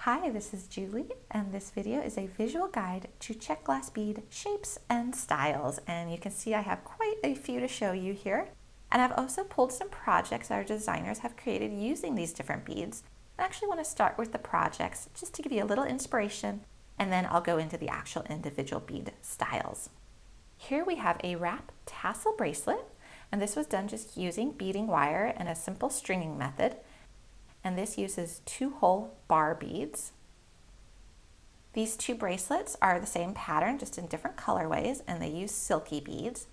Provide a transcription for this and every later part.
Hi, this is Julie, and this video is a visual guide to Czech glass bead shapes and styles. And you can see I have quite a few to show you here. And I've also pulled some projects our designers have created using these different beads. I actually want to start with the projects just to give you a little inspiration, and then I'll go into the actual individual bead styles. Here we have a wrap tassel bracelet, and this was done just using beading wire and a simple stringing method. And this uses 2-hole bar beads. These two bracelets are the same pattern, just in different colorways, and they use silky beads.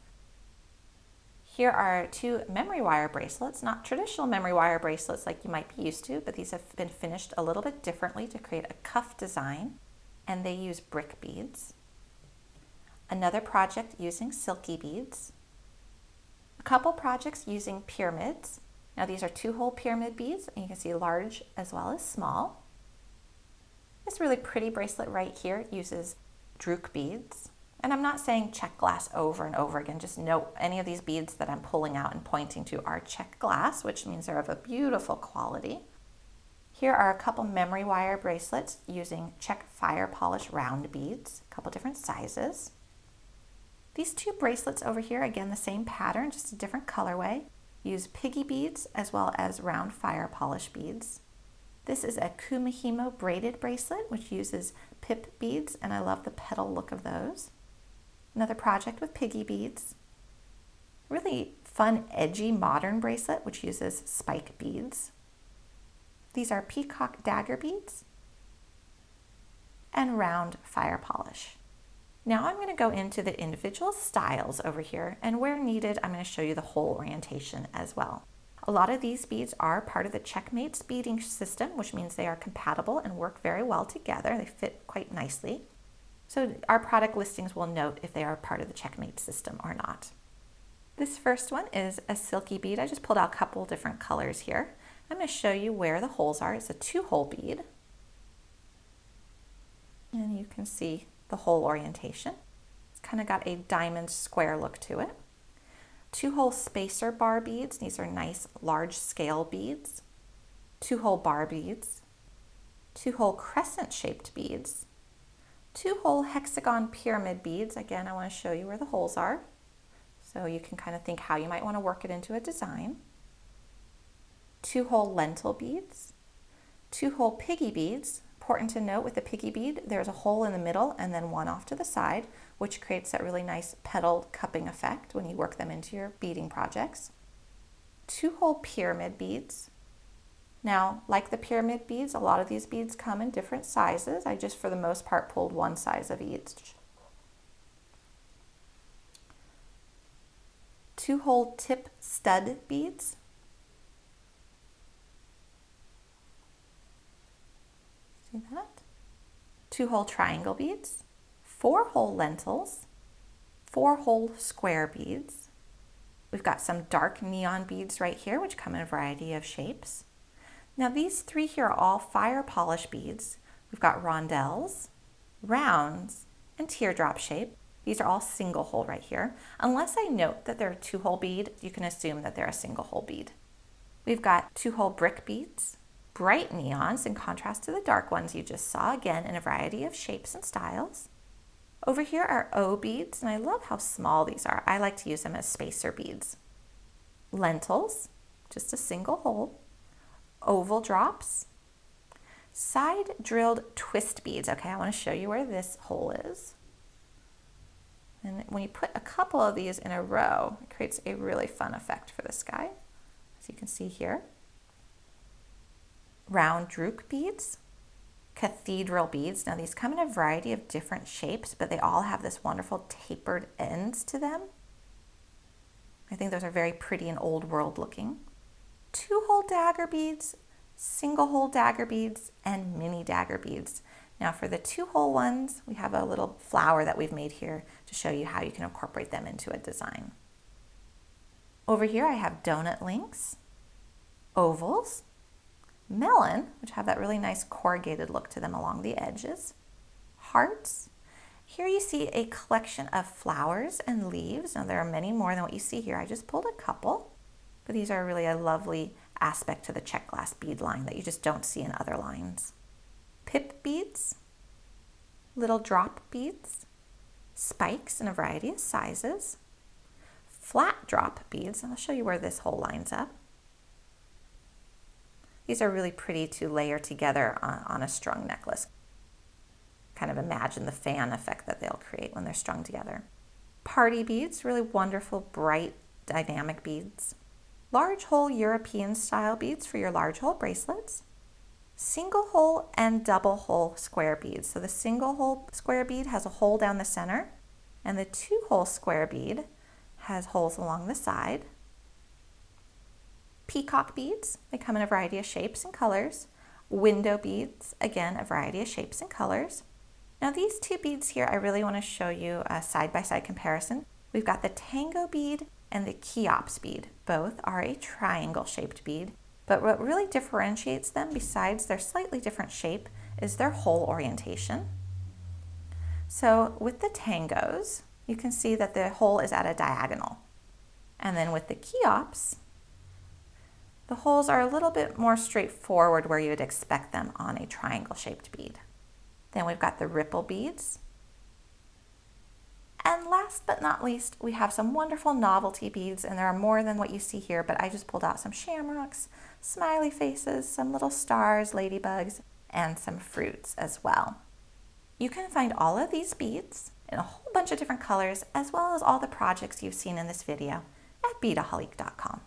Here are 2 memory wire bracelets, not traditional memory wire bracelets like you might be used to, but these have been finished a little bit differently to create a cuff design, and they use brick beads. Another project using silky beads. A couple projects using pyramids. Now these are 2-hole pyramid beads, and you can see large as well as small. This really pretty bracelet right here uses drook beads. And I'm not saying Czech glass over and over again, just note any of these beads that I'm pulling out and pointing to are Czech glass, which means they're of a beautiful quality. Here are a couple memory wire bracelets using Czech fire polish round beads, a couple different sizes. These 2 bracelets over here, again the same pattern, just a different colorway. Use piggy beads as well as round fire polish beads. This is a kumihimo braided bracelet, which uses pip beads, and I love the petal look of those. Another project with piggy beads. Really fun, edgy, modern bracelet, which uses spike beads. These are peacock dagger beads and round fire polish. Now I'm going to go into the individual styles over here, and where needed, I'm going to show you the whole orientation as well. A lot of these beads are part of the Checkmates beading system, which means they are compatible and work very well together. They fit quite nicely. So our product listings will note if they are part of the Checkmates system or not. This first one is a silky bead. I just pulled out a couple different colors here. I'm going to show you where the holes are. It's a 2-hole bead. And you can see the whole orientation. It's kind of got a diamond square look to it. 2-hole spacer bar beads. These are nice large scale beads. 2-hole bar beads. 2-hole crescent shaped beads. 2-hole hexagon pyramid beads. Again, I want to show you where the holes are, so you can kind of think how you might want to work it into a design. 2-hole lentil beads. 2-hole piggy beads. Important to note with the piggy bead, there's a hole in the middle and then one off to the side, which creates that really nice petaled cupping effect when you work them into your beading projects. 2-hole pyramid beads. Now, like the pyramid beads, a lot of these beads come in different sizes. I just, for the most part, pulled one size of each. 2-hole tip stud beads. See that? 2-hole triangle beads, 4-hole lentils, 4-hole square beads. We've got some dark neon beads right here, which come in a variety of shapes. Now these 3 here are all fire polish beads. We've got rondelles, rounds, and teardrop shape. These are all single hole right here. Unless I note that they're a 2-hole bead, you can assume that they're a single hole bead. We've got 2-hole brick beads, bright neons in contrast to the dark ones you just saw, again in a variety of shapes and styles. Over here are O beads, and I love how small these are. I like to use them as spacer beads. Lentils, just a single hole. Oval drops. Side drilled twist beads. Okay, I want to show you where this hole is. And when you put a couple of these in a row, it creates a really fun effect for this guy, as you can see here. Round drook beads, cathedral beads. Now these come in a variety of different shapes, but they all have this wonderful tapered ends to them. I think those are very pretty and old world looking. 2-hole dagger beads, single-hole dagger beads, and mini dagger beads. Now for the 2-hole ones, we have a little flower that we've made here to show you how you can incorporate them into a design. Over here I have donut links, ovals, melon, which have that really nice corrugated look to them along the edges, hearts. Here you see a collection of flowers and leaves. Now there are many more than what you see here. I just pulled a couple, but these are really a lovely aspect to the Czech glass bead line that you just don't see in other lines. pip beads, little drop beads, spikes in a variety of sizes, flat drop beads, and I'll show you where this hole lines up. These are really pretty to layer together on a strung necklace. Kind of imagine the fan effect that they'll create when they're strung together. Party beads, really wonderful, bright, dynamic beads. Large hole European style beads for your large hole bracelets. Single hole and double hole square beads. So the single hole square bead has a hole down the center, and the 2-hole square bead has holes along the side. Peacock beads, they come in a variety of shapes and colors. Window beads, again, a variety of shapes and colors. Now these 2 beads here, I really want to show you a side-by-side comparison. We've got the Tango bead and the Cheops bead. Both are a triangle-shaped bead, but what really differentiates them, besides their slightly different shape, is their hole orientation. So with the Tangos, you can see that the hole is at a diagonal. And then with the Cheops, the holes are a little bit more straightforward where you would expect them on a triangle-shaped bead. Then we've got the ripple beads. And last but not least, we have some wonderful novelty beads, and there are more than what you see here, but I just pulled out some shamrocks, smiley faces, some little stars, ladybugs, and some fruits as well. You can find all of these beads in a whole bunch of different colors, as well as all the projects you've seen in this video at beadaholic.com.